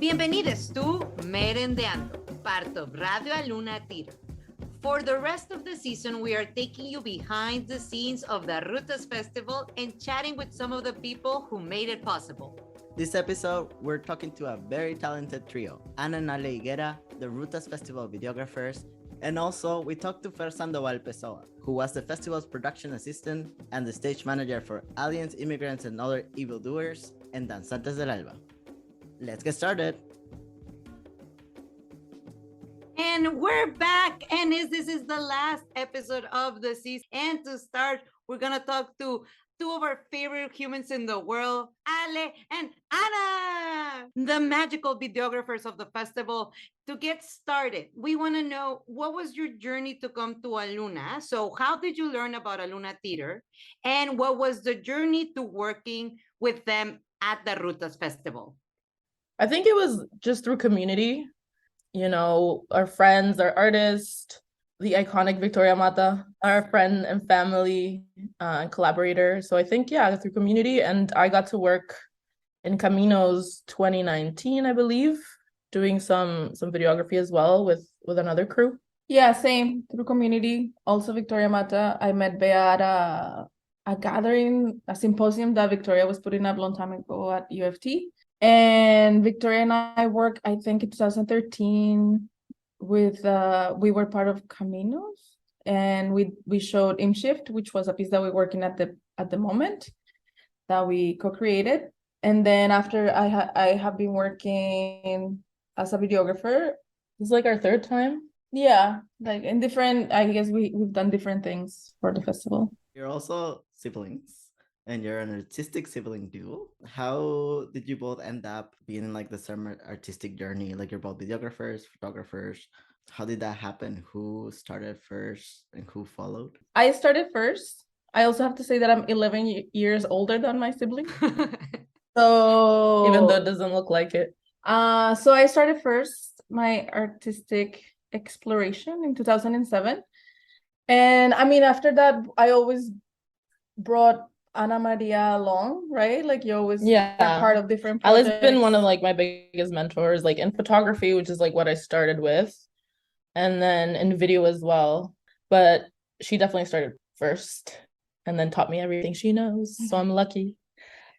Bienvenidos to Merendiando, part of Radio Luna Theater. For the rest of the season, we are taking you behind the scenes of the Rutas Festival and chatting with some of the people who made it possible. This episode, we're talking to a very talented trio, Ana and Ale Higuera, the Rutas Festival videographers, and also we talked to Fer Sandoval Pezoa, who was the festival's production assistant and the stage manager for Aliens, Immigrants, and Other Evildoers and Danzantes del Alba. Let's get started. And we're back, and this is the last episode of the season. And to start, we're gonna talk to two of our favorite humans in the world, Ale and Ana, the magical videographers of the festival. To get started, we want to know, what was your journey to come to Aluna? So how did you learn about Aluna Theater? And what was the journey to working with them at the Rutas Festival? I think it was just through community, you know, our friends, our artist, the iconic Victoria Mata, our friend and family and collaborator. So I think, yeah, through community. And I got to work in Caminos 2019, I believe, doing some videography as well with another crew. Yeah, same, through community. Also Victoria Mata. I met Bea at a gathering, a symposium that Victoria was putting up a long time ago at UFT. And Victoria and I worked, I think in 2013 with, we were part of Caminos, and we showed ImShift, which was a piece that we're working at the moment that we co-created. And then after I have been working as a videographer. It's like our third time. Yeah, like in different, I guess we've done different things for the festival. You're also siblings, and you're an artistic sibling duo. How did you both end up being in like the same artistic journey? Like, you're both videographers, photographers. How did that happen? Who started first and who followed? I started first. I also have to say that I'm 11 years older than my sibling. So Even though it doesn't look like it. So I started first my artistic exploration in 2007. And I mean, after that, I always brought Ana Maria along, right? Like, you always are part of different projects. Ala's been one of like my biggest mentors, like in photography, which is like what I started with, and then in video as well. But she definitely started first and then taught me everything she knows. So I'm lucky.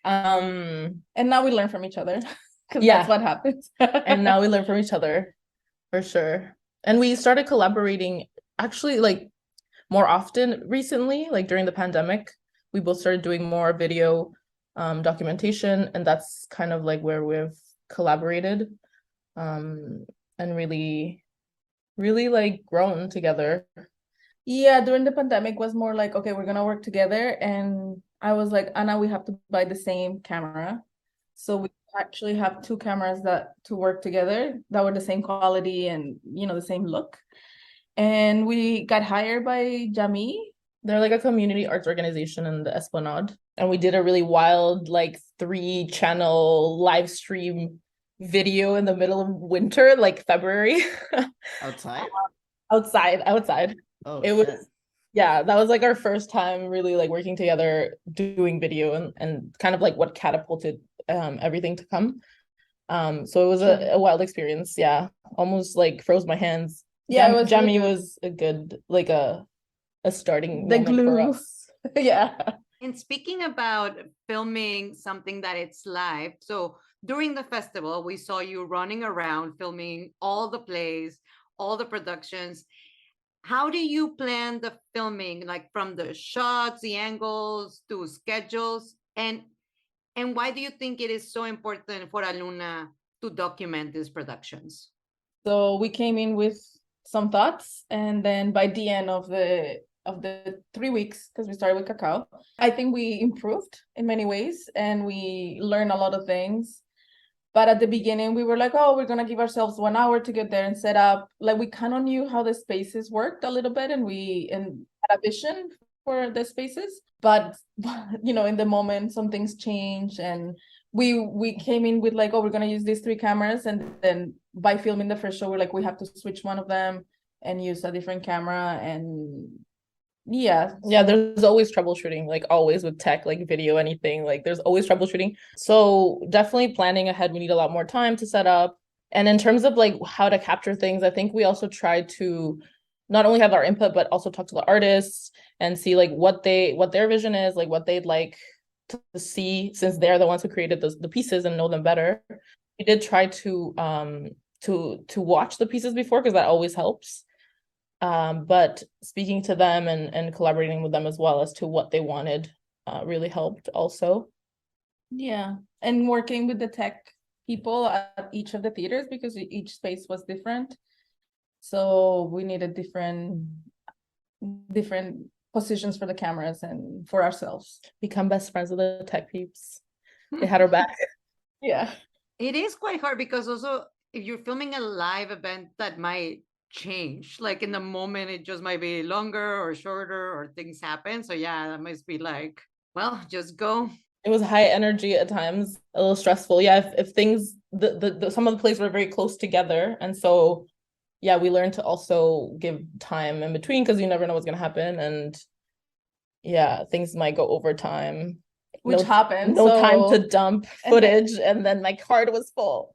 And now we learn from each other. Because that's what happens. And now we learn from each other, for sure. And we started collaborating actually like more often recently, like during the pandemic. We both started doing more video documentation, and that's kind of like where we've collaborated and really like grown together. Yeah, during the pandemic was more like, okay, we're gonna work together. And I was like, Anna, we have to buy the same camera. So we actually have two cameras to work together that were the same quality and, you know, the same look. And we got hired by Jami. They're like a community arts organization in the Esplanade. And we did a really wild, like 3-channel live stream video in the middle of winter, like February. Outside? Outside. Oh, it was, yeah, that was like our first time really like working together, doing video and kind of like what catapulted everything to come. So it was a wild experience. Yeah, almost like froze my hands. Yeah, Jamie was a good, like a starting the moment glue for us. Yeah. And speaking about filming something that it's live, so during the festival, we saw you running around filming all the plays, all the productions. How do you plan the filming, like from the shots, the angles, to schedules? And why do you think it is so important for Aluna to document these productions? So we came in with some thoughts, and then by the end of the 3 weeks, because we started with Cacao, I think we improved in many ways and we learned a lot of things. But at the beginning, we were like, oh, we're going to give ourselves 1 hour to get there and set up. Like, we kind of knew how the spaces worked a little bit, and we had a vision for the spaces. But, you know, in the moment, some things changed. And we came in with like, oh, we're going to use these 3 cameras. And then by filming the first show, we're like, we have to switch one of them and use a different camera. And Yeah, there's always troubleshooting, like always with tech, like video, anything, like there's always troubleshooting. So definitely planning ahead, we need a lot more time to set up. And in terms of like how to capture things, I think we also try to not only have our input, but also talk to the artists and see like what their vision is, like what they'd like to see, since they're the ones who created the pieces and know them better. We did try to watch the pieces before, because that always helps. But speaking to them and collaborating with them as well as to what they wanted really helped also. Yeah, and working with the tech people at each of the theaters, because each space was different. So we needed different positions for the cameras and for ourselves. Become best friends with the tech peeps. They had our back. Yeah. It is quite hard because also if you're filming a live event that might change, like in the moment it just might be longer or shorter or things happen. So yeah, that must be like, well, just go. It was high energy at times, a little stressful. Yeah, if things some of the plays were very close together, and so yeah, we learned to also give time in between, because you never know what's gonna happen, and yeah, things might go over time. Which happened. No so... time to dump footage, and then my card was full.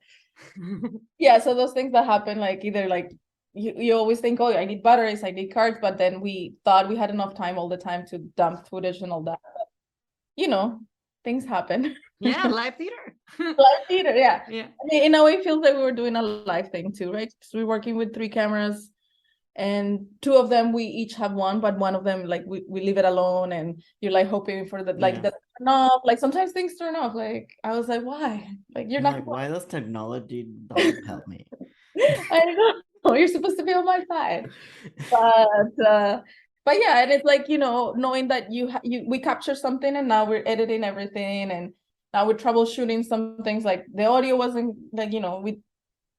Yeah, so those things that happen, like either like you always think, oh, I need batteries, I need cards, but then we thought we had enough time all the time to dump footage and all that. But, you know, things happen. Yeah, live theater. Live theater, yeah. Yeah. I mean, in a way, it feels like we were doing a live thing too, right? So we're working with 3 cameras, and 2 of them we each have one, but one of them like we leave it alone, and you're like hoping for the like the turn off. Like sometimes things turn off. Like I was like, why? Like you're not like, why does technology don't help me? I know you're supposed to be on my side. But yeah, and it's like, you know, knowing that we capture something and now we're editing everything, and now we're troubleshooting some things, like the audio wasn't like, you know, we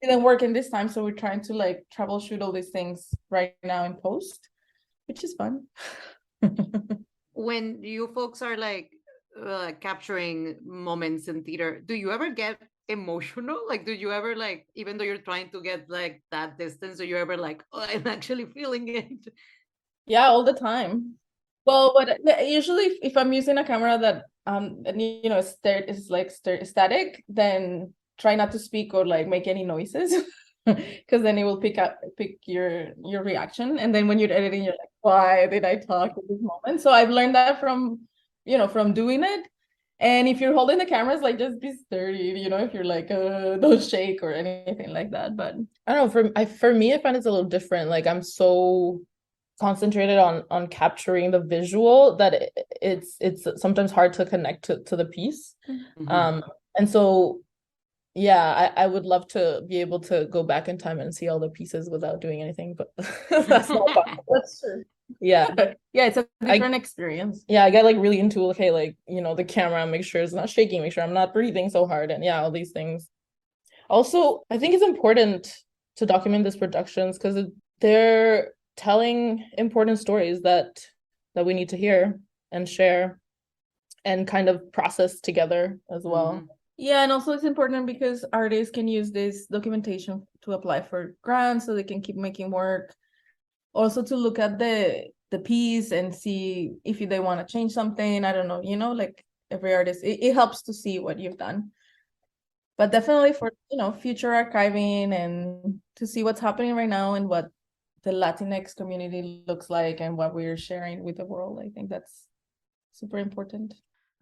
didn't work in this time, so we're trying to like troubleshoot all these things right now in post, which is fun. When you folks are like capturing moments in theater, do you ever get emotional? Like, do you ever like, even though you're trying to get like that distance, do you ever like, oh, I'm actually feeling it? Yeah, all the time. Well, but usually if I'm using a camera that and, you know, is like static, then try not to speak or like make any noises, because then it will pick your reaction, and then when you're editing, you're like, why did I talk at this moment? So I've learned that from, you know, from doing it. And if you're holding the cameras, like just be sturdy, you know, if you're like don't shake or anything like that. But I don't know, for me I find it's a little different. Like I'm so concentrated on capturing the visual that it's sometimes hard to connect to the piece. Mhm. And so yeah, I would love to be able to go back in time and see all the pieces without doing anything, but that's not possible. that's true. Yeah. Yeah, it's a different experience. Yeah, I get like really into, okay, like, you know, the camera, make sure it's not shaking, make sure I'm not breathing so hard, and yeah, all these things. Also, I think it's important to document these productions because they're telling important stories that we need to hear and share and kind of process together as well. Mhm. Yeah, and also it's important because artists can use this documentation to apply for grants so they can keep making work. Also to look at the piece and see if they want to change something. I don't know, you know, like every artist, it helps to see what you've done. But definitely for, you know, future archiving and to see what's happening right now and what the Latinx community looks like and what we're sharing with the world. I think that's super important.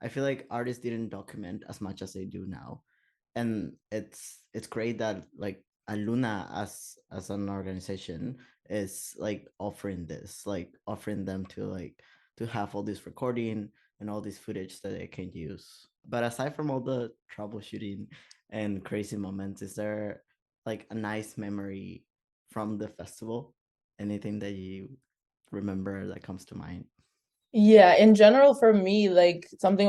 I feel like artists didn't document as much as they do now, and it's great that like Aluna as an organization is like offering this, like offering them to have all this recording and all this footage that they can use. But aside from all the troubleshooting and crazy moments, is there like a nice memory from the festival? Anything that you remember that comes to mind? Yeah, in general, for me, like something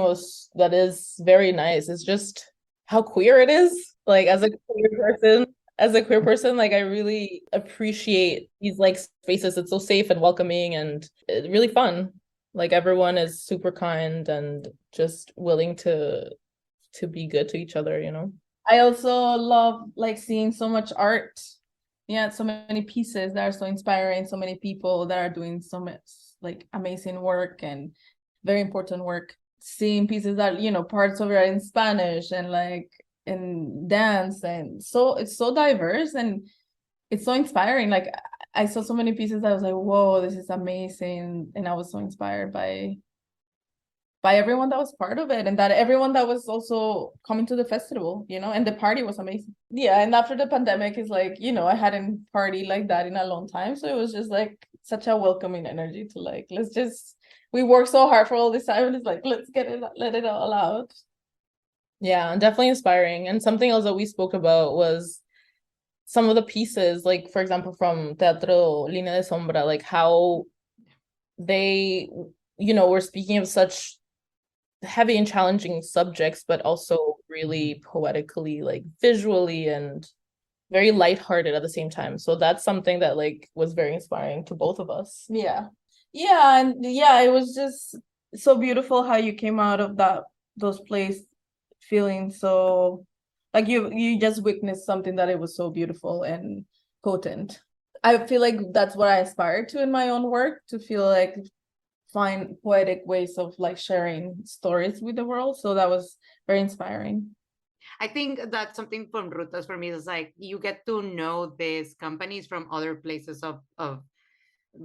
that is very nice is just how queer it is. Like as a queer person, like I really appreciate these like spaces. It's so safe and welcoming and really fun. Like everyone is super kind and just willing to be good to each other, you know. I also love like seeing so much art. Yeah, so many pieces that are so inspiring, so many people that are doing so like amazing work and very important work. Seeing pieces that, you know, parts of it are in Spanish and like in dance, and so it's so diverse and it's so inspiring. Like I saw so many pieces that I was like, whoa, this is amazing. And I was so inspired by everyone that was part of it, and that everyone that was also coming to the festival, you know, and the party was amazing. Yeah, and after the pandemic is like, you know, I hadn't partied like that in a long time. So it was just like such a welcoming energy to like, let's just, we worked so hard for all this time and it's like, let's get it, let it all out. Yeah, definitely inspiring. And something else that we spoke about was some of the pieces, like for example, from Teatro Línea de Sombra, like how they, you know, were speaking of such heavy and challenging subjects, but also really poetically, like visually and very lighthearted at the same time. So that's something that like was very inspiring to both of us. Yeah. Yeah, and yeah, it was just so beautiful how you came out of those plays feeling so like you just witnessed something that it was so beautiful and potent. I feel like that's what I aspire to in my own work, to feel like find poetic ways of like sharing stories with the world. So that was very inspiring. I think that's something from Rutas for me is like you get to know these companies from other places of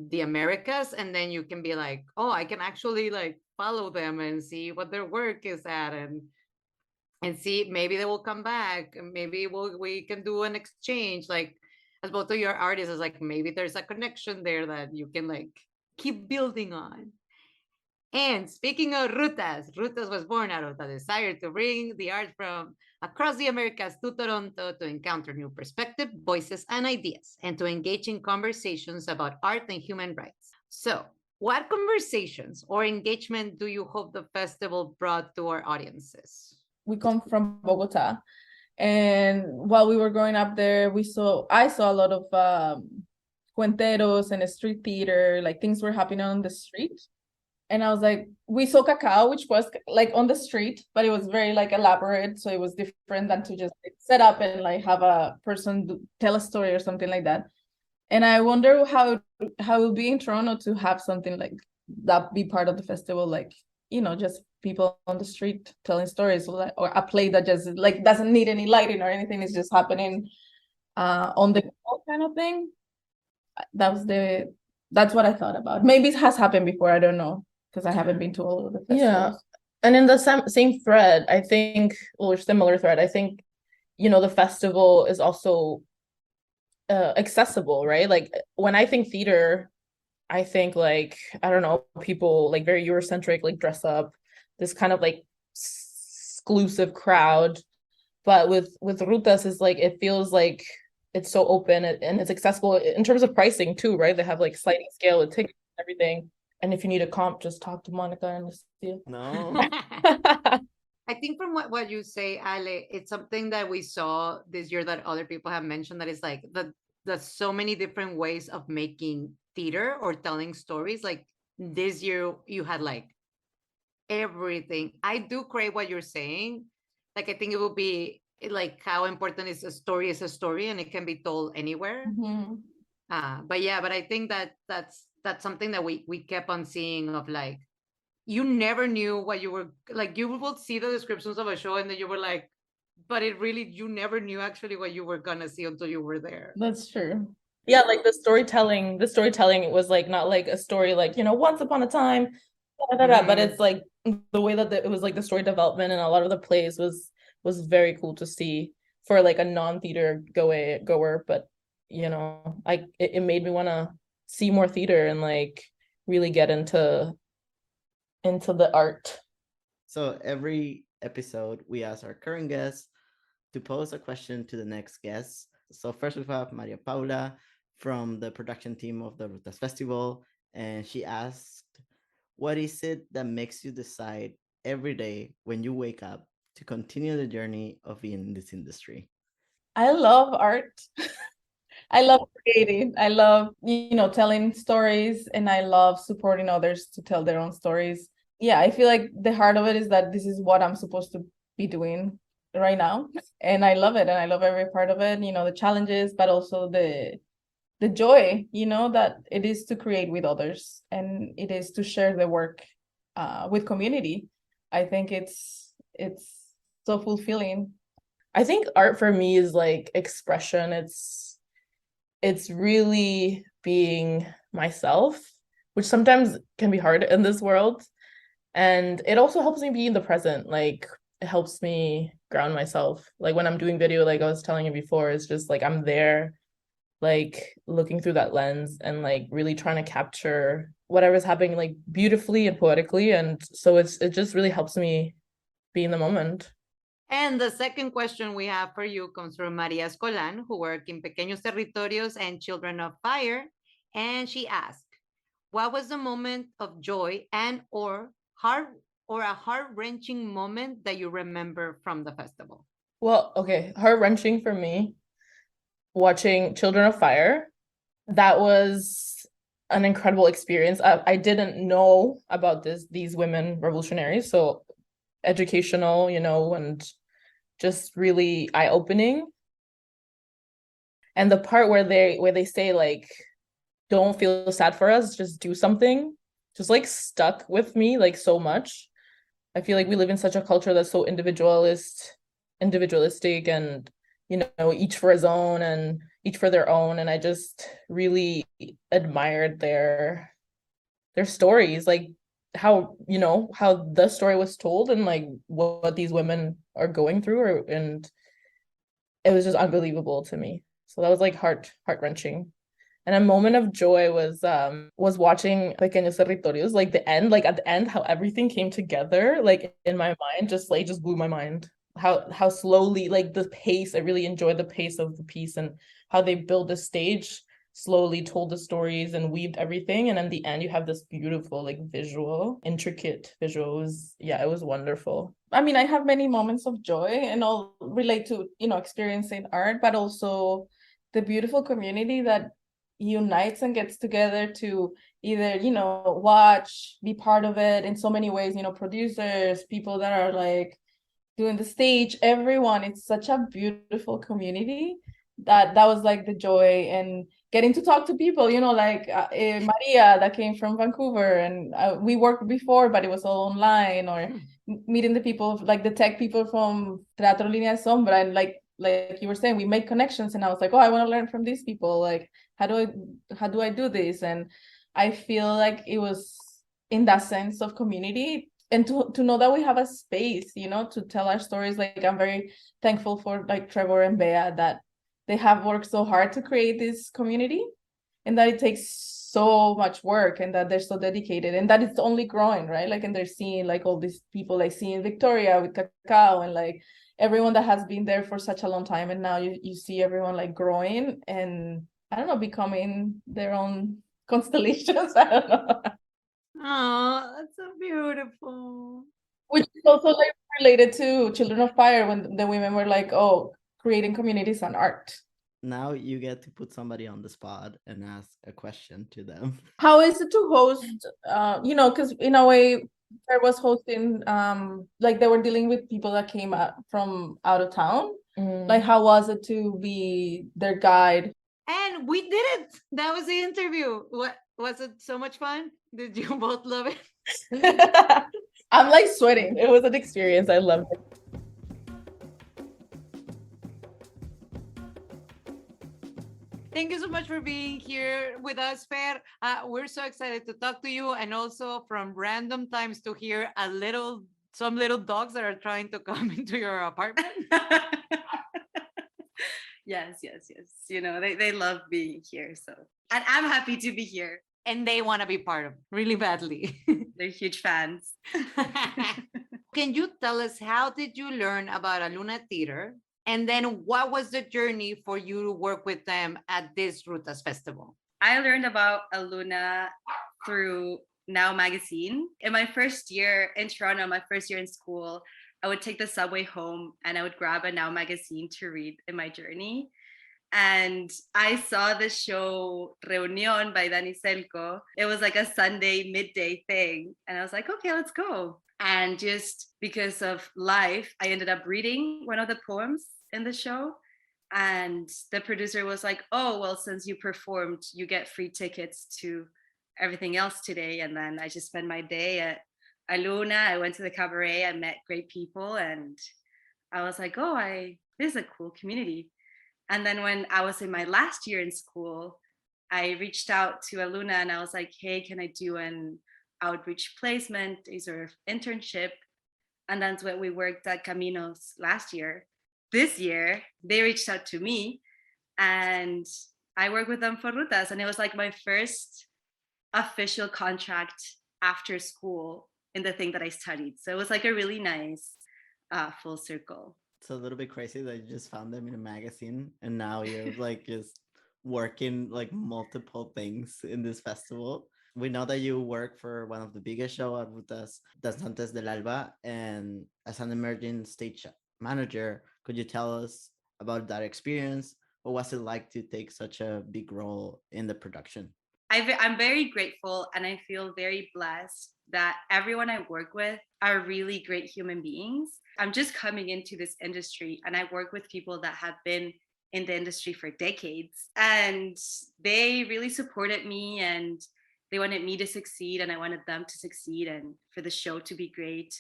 the Americas, and then you can be like, oh, I can actually like follow them and see what their work is at, and see maybe they will come back, and maybe we can do an exchange. Like as both of your artists is like maybe there's a connection there that you can like keep building on. And speaking of Rutas, Rutas was born out of the desire to bring the art from across the Americas to Toronto to encounter new perspectives, voices, and ideas, and to engage in conversations about art and human rights. So, what conversations or engagement do you hope the festival brought to our audiences? We come from Bogota, and while we were growing up there, I saw a lot of cuenteros and street theater, like things were happening on the street. And I was like, we saw cacao, which was like on the street, but it was very like elaborate. So it was different than to just like, set up and like have a person tell a story or something like that. And I wonder how it would be in Toronto to have something like that be part of the festival, like, you know, just people on the street telling stories, or a play that just like doesn't need any lighting or anything. It's just happening on the kind of thing. That's what I thought about. Maybe it has happened before. I don't know, because I haven't been to all of the festivals. Yeah. And in the same thread, I think, or similar thread, I think, you know, the festival is also accessible, right? Like when I think theater, I think like, I don't know, people like very Eurocentric, like dress up, this kind of like exclusive crowd. But with Rutas is like, it feels like it's so open and it's accessible in terms of pricing too, right? They have like sliding scale with tickets and everything. And if you need a comp, just talk to Monica and Lucia. No. I think from what you say, Ale, it's something that we saw this year that other people have mentioned, that is like the so many different ways of making theater or telling stories. Like this year you had like everything. I do crave what you're saying. Like I think it will be like how important is a story and it can be told anywhere. Mm-hmm. But yeah, but I think that's something that we kept on seeing of like, you never knew what you were like. You will see the descriptions of a show and then you were like, but it really, you never knew actually what you were gonna see until you were there. That's true. Yeah, like the storytelling was like not like a story like, you know, once upon a time, but it's like the way that it was like the story development and a lot of the plays was very cool to see for like a non-theater goer, but you know, it made me want to see more theater and like really get into the art. So every episode, we ask our current guests to pose a question to the next guest. So first we have Maria Paula from the production team of the Rutas Festival, and she asked, what is it that makes you decide every day when you wake up to continue the journey of being in this industry? I love art. I love creating. I love, you know, telling stories, and I love supporting others to tell their own stories. Yeah, I feel like the heart of it is that this is what I'm supposed to be doing right now. And I love it. And I love every part of it, you know, the challenges, but also the the joy, that it is to create with others, and it is to share the work with community. I think it's so fulfilling. I think art for me is like expression. It's really being myself, which sometimes can be hard in this world. And it also helps me be in the present. Like it helps me ground myself. Like when I'm doing video, like I was telling you before, it's just like I'm there, like looking through that lens and like really trying to capture whatever's happening like beautifully and poetically. And so it just really helps me be in the moment. And the second question we have for you comes from Maria Escolan, who worked in Pequeños Territorios and Children of Fire. And she asked, what was the moment of joy and or a heart-wrenching moment that you remember from the festival? Well, okay, heart-wrenching for me, watching Children of Fire. That was an incredible experience. I didn't know about these women revolutionaries, so educational, and just really eye-opening. And the part where they say like, don't feel sad for us, just do something, just like stuck with me like so much. I feel like we live in such a culture that's so individualistic, and each for his own and each for their own. And I just really admired their stories, like how the story was told and like what these women are going through, and it was just unbelievable to me. So that was like heart-wrenching. And a moment of joy was watching Pequeños Territorios, like the end, like at the end, how everything came together, like in my mind, just blew my mind. How slowly, like the pace, I really enjoyed the pace of the piece and how they built the stage, slowly told the stories and weaved everything. And in the end, you have this beautiful, like intricate visual. It was wonderful. I mean, I have many moments of joy and all relate to, experiencing art, but also the beautiful community that unites and gets together to either, watch, be part of it in so many ways, producers, people that are like doing the stage, everyone. It's such a beautiful community that was like the joy, and getting to talk to people, like Maria that came from Vancouver, and we worked before, but it was all online, or meeting the people, like the tech people from Teatro Línea de Sombra, and like you were saying, we make connections, and I was like, oh, I want to learn from these people. Like, how do I do this? And I feel like it was in that sense of community, and to know that we have a space, to tell our stories. Like, I'm very thankful for like Trevor and Bea, that they have worked so hard to create this community, and that it takes so much work, and that they're so dedicated, and that it's only growing, right? Like, and they're seeing like all these people, like seeing Victoria with Cacao, and like everyone that has been there for such a long time, and now you see everyone like growing and, I don't know, becoming their own constellations. I don't know. Oh, that's so beautiful. Which is also like related to Children of Fire, when the women were like, oh, creating communities and art. Now you get to put somebody on the spot and ask a question to them. How is it to host, because in a way, there was hosting, like they were dealing with people that came from out of town. Like, how was it to be their guide? And we did it. That was the interview. What was it? So much fun. Did you both love it? I'm like sweating. It was an experience. I loved it. Thank you so much for being here with us, Fer. We're so excited to talk to you, and also from random times to hear some little dogs that are trying to come into your apartment. Yes. They love being here. So, and I'm happy to be here. And they want to be part of it really badly. They're huge fans. Can you tell us, how did you learn about Aluna Theater? And then what was the journey for you to work with them at this Rutas Festival? I learned about Aluna through Now Magazine. In my first year in Toronto, my first year in school, I would take the subway home and I would grab a Now Magazine to read in my journey. And I saw the show Reunión by Dani Selko. It was like a Sunday midday thing. And I was like, okay, let's go. And just because of life, I ended up reading one of the poems in the show. And the producer was like, oh, well, since you performed, you get free tickets to everything else today. And then I just spent my day at Aluna. I went to the cabaret. I met great people. And I was like, oh, this is a cool community. And then when I was in my last year in school, I reached out to Aluna and I was like, hey, can I do an outreach placement, a sort of internship? And that's when we worked at Caminos last year. This year, they reached out to me and I worked with them for Rutas. And it was like my first official contract after school in the thing that I studied. So it was like a really nice full circle. It's a little bit crazy that you just found them in a magazine and now you're like just working like multiple things in this festival. We know that you work for one of the biggest show at Rutas, Danzantes del Alba, and as an emerging stage manager, could you tell us about that experience? What was it like to take such a big role in the production? I'm very grateful and I feel very blessed that everyone I work with are really great human beings. I'm just coming into this industry and I work with people that have been in the industry for decades and they really supported me and they wanted me to succeed and I wanted them to succeed and for the show to be great.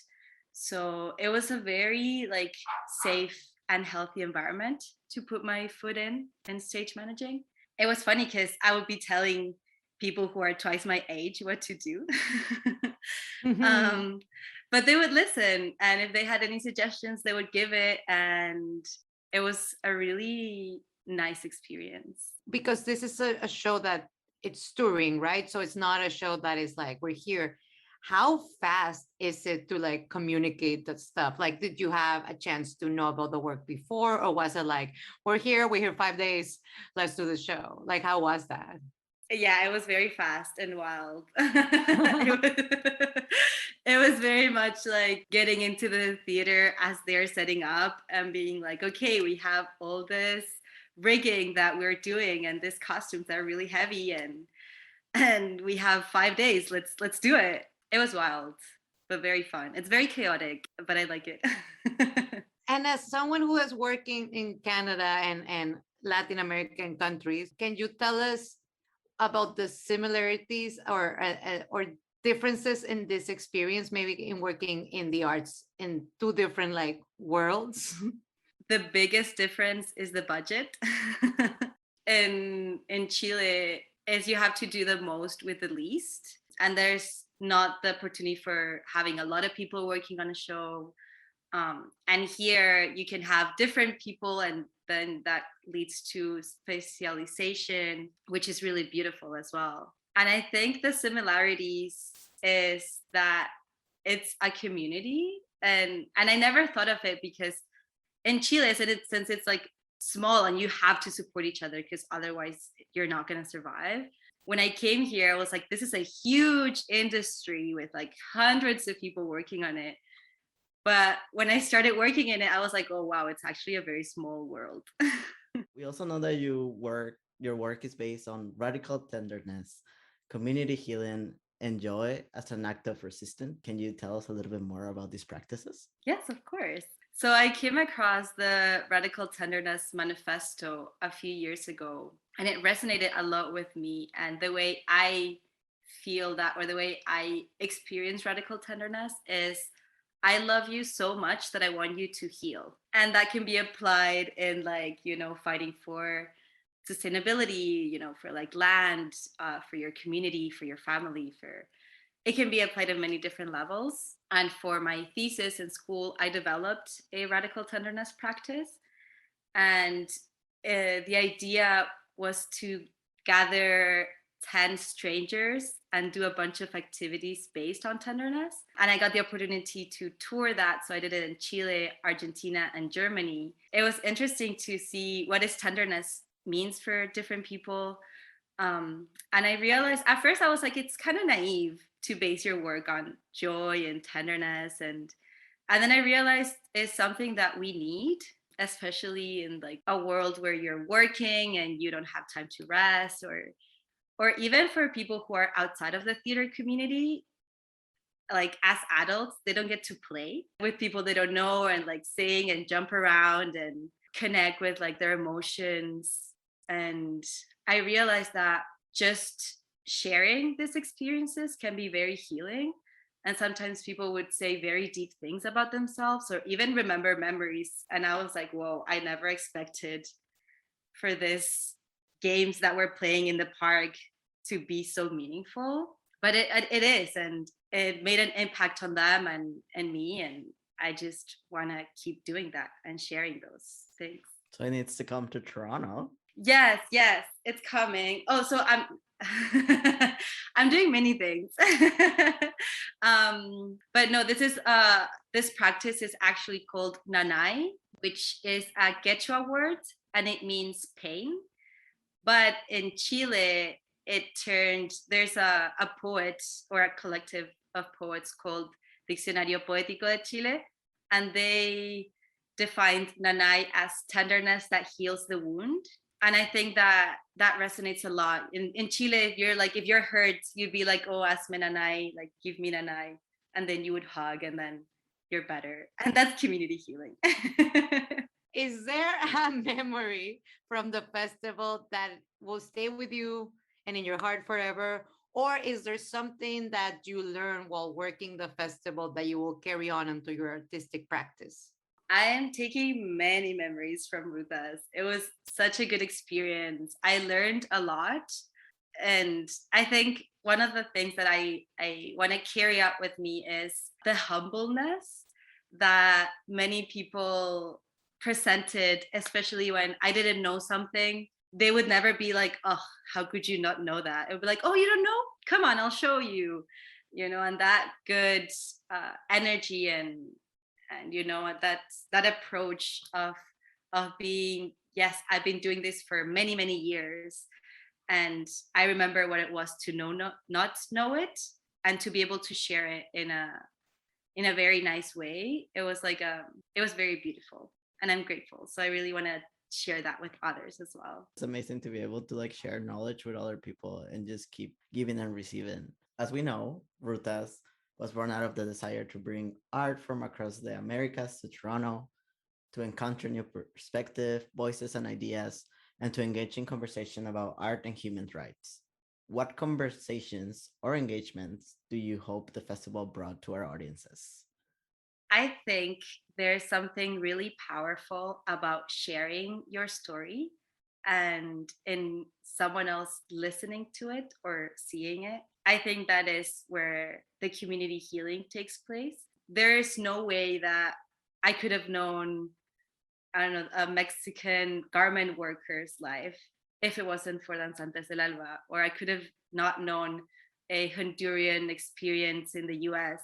So it was a very like safe and healthy environment to put my foot in stage managing. It was funny because I would be telling people who are twice my age what to do. But they would listen. And if they had any suggestions, they would give it. And it was a really nice experience. Because this is a show that it's touring, right? So it's not a show that is like, we're here. How fast is it to like communicate that stuff? Like, did you have a chance to know about the work before? Or was it like, we're here 5 days, let's do the show? Like, how was that? Yeah, it was very fast and wild. It was very much like getting into the theater as they're setting up and being like, okay, we have all this rigging that we're doing and these costumes that are really heavy and we have 5 days. Let's do it. It was wild, but very fun. It's very chaotic, but I like it. And as someone who is working in Canada and Latin American countries, can you tell us about the similarities or differences in this experience, maybe in working in the arts in two different like worlds? The biggest difference is the budget. In Chile, is you have to do the most with the least, and there's not the opportunity for having a lot of people working on a show. And here you can have different people and then that leads to specialization, which is really beautiful as well. And I think the similarities is that it's a community and I never thought of it because in Chile, since it's like small and you have to support each other because otherwise you're not going to survive. When I came here, I was like, this is a huge industry with like hundreds of people working on it. But when I started working in it, I was like, oh, wow, it's actually a very small world. We also know that your work is based on radical tenderness, community healing, and joy as an act of resistance. Can you tell us a little bit more about these practices? Yes, of course. So I came across the Radical Tenderness Manifesto a few years ago, and it resonated a lot with me and the way I feel that, or the way I experience radical tenderness is I love you so much that I want you to heal. And that can be applied in like, fighting for sustainability, for like land, for your community, for your family, it can be applied at many different levels. And for my thesis in school, I developed a radical tenderness practice. And the idea was to gather 10 strangers and do a bunch of activities based on tenderness. And I got the opportunity to tour that. So I did it in Chile, Argentina, and Germany. It was interesting to see what is tenderness means for different people. And I realized at first I was like, it's kind of naive to base your work on joy and tenderness. And then I realized it's something that we need, especially in like a world where you're working and you don't have time to rest, or even for people who are outside of the theater community, like as adults, they don't get to play with people they don't know and like sing and jump around. And connect with like their emotions. And I realized that just sharing these experiences can be very healing. And sometimes people would say very deep things about themselves or even remember memories. And I was like, whoa, I never expected for this games that we're playing in the park to be so meaningful. But it is, and it made an impact on them and me. And I just want to keep doing that and sharing those things. So it needs to come to Toronto. Yes, it's coming. Oh, so I'm I'm doing many things. But no, this practice is actually called nanay, which is a Quechua word and it means pain. But in Chile, there's a poet or a collective of poets called Diccionario Poético de Chile, and they defined nanay as tenderness that heals the wound. And I think that resonates a lot. In Chile, if you're hurt, you'd be like, oh, hazme nanay, like give me nanay. And then you would hug and then you're better. And that's community healing. Is there a memory from the festival that will stay with you and in your heart forever? Or is there something that you learn while working the festival that you will carry on into your artistic practice? I am taking many memories from Rutas. It was such a good experience. I learned a lot. And I think one of the things that I want to carry out with me is the humbleness that many people presented, especially when I didn't know something. They would never be like, oh, how could you not know that? It would be like, oh, you don't know? Come on, I'll show you. And that good energy and that approach of being, yes, I've been doing this for many, many years. And I remember what it was to not know it and to be able to share it in a very nice way. It was it was very beautiful and I'm grateful. So I really want to share that with others as well. It's amazing to be able to like share knowledge with other people and just keep giving and receiving. As we know, Rutas was born out of the desire to bring art from across the Americas to Toronto, to encounter new perspectives, voices, and ideas, and to engage in conversation about art and human rights. What conversations or engagements do you hope the festival brought to our audiences? I think there's something really powerful about sharing your story and in someone else listening to it or seeing it. I think that is where the community healing takes place. There is no way that I could have known, I don't know, a Mexican garment worker's life if it wasn't for Danzantes del Alba, or I could have not known a Honduran experience in the US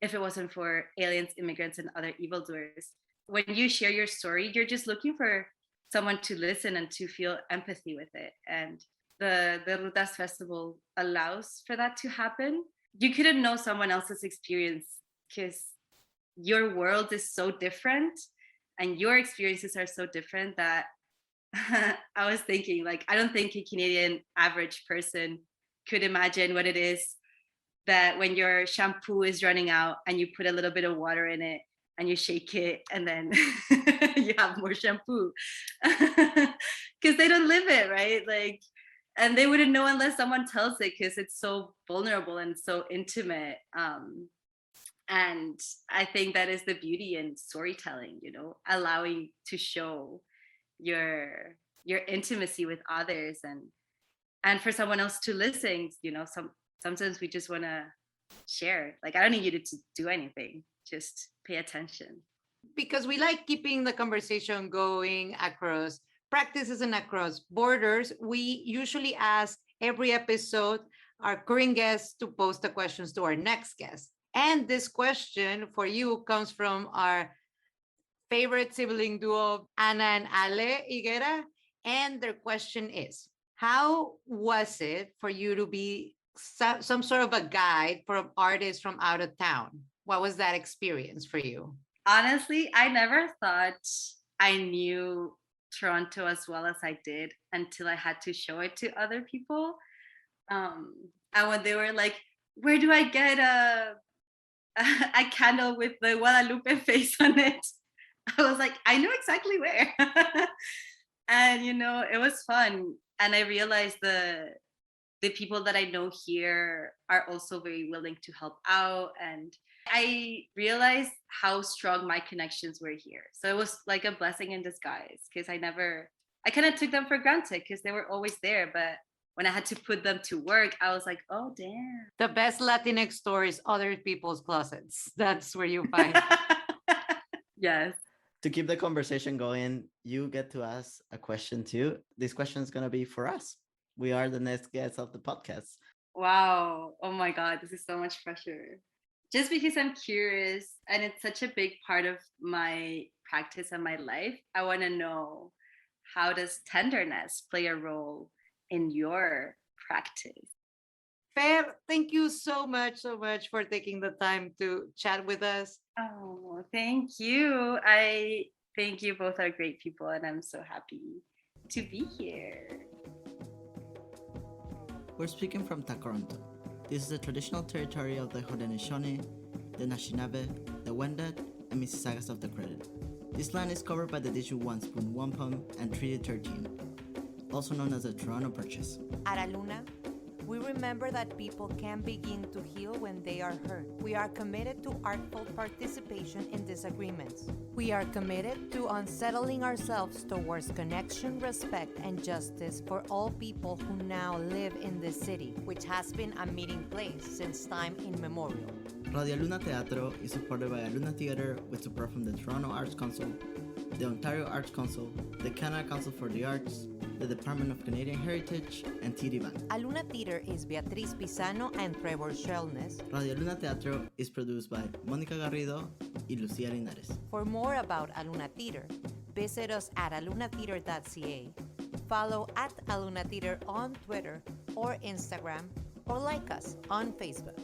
if it wasn't for aliens, immigrants, and other evildoers. When you share your story, you're just looking for someone to listen and to feel empathy with it. And the Rutas Festival allows for that to happen. You couldn't know someone else's experience because your world is so different and your experiences are so different that I was thinking, I don't think a Canadian average person could imagine what it is that when your shampoo is running out and you put a little bit of water in it and you shake it and then you have more shampoo because they don't live it, right? And they wouldn't know unless someone tells it because it's so vulnerable and so intimate. And I think that is the beauty in storytelling, allowing to show your intimacy with others and for someone else to listen. Sometimes we just want to share. I don't need you to do anything, just pay attention. Because we like keeping the conversation going across practices and across borders, we usually ask every episode our current guests to pose the questions to our next guest. And this question for you comes from our favorite sibling duo, Ana and Ale Higuera. And their question is, how was it for you to be some sort of a guide for artists from out of town? What was that experience for you? Honestly, I never thought I knew Toronto as well as I did until I had to show it to other people. And when they were like, where do I get a candle with the Guadalupe face on it? I was like, I know exactly where. And it was fun. And I realized the people that I know here are also very willing to help out. And I realized how strong my connections were here. So it was like a blessing in disguise, because I kind of took them for granted because they were always there. But when I had to put them to work, I was like, oh, damn. The best Latinx stories, other people's closets. That's where you find. Yes. To keep the conversation going, you get to ask a question too. This question is going to be for us. We are the next guests of the podcast. Wow. Oh my God. This is so much pressure. Just because I'm curious and it's such a big part of my practice and my life, I want to know, how does tenderness play a role in your practice? Fer, thank you so much for taking the time to chat with us. Oh, thank you. I think you both are great people, and I'm so happy to be here. We're speaking from Tacoronto. This is the traditional territory of the Haudenosaunee, the Anishinaabe, the Wendat, and Mississaugas of the Credit. This land is covered by the Dishu 1 Spoon Wampum and Treaty 13, also known as the Toronto Purchase. At Aluna, we remember that people can begin to heal when they are hurt. We are committed to artful participation in disagreements. We are committed to unsettling ourselves towards connection, respect, and justice for all people who now live in this city, which has been a meeting place since time immemorial. Radio Luna Teatro is supported by Aluna Theatre with support from the Toronto Arts Council, the Ontario Arts Council, the Canada Council for the Arts, the Department of Canadian Heritage, and TD Bank. Aluna Theater is Beatriz Pisano and Trevor Shelness. Radio Luna Teatro is produced by Mónica Garrido y Lucía Linares. For more about Aluna Theater, visit us at alunatheater.ca, follow at Aluna Theater on Twitter or Instagram, or like us on Facebook.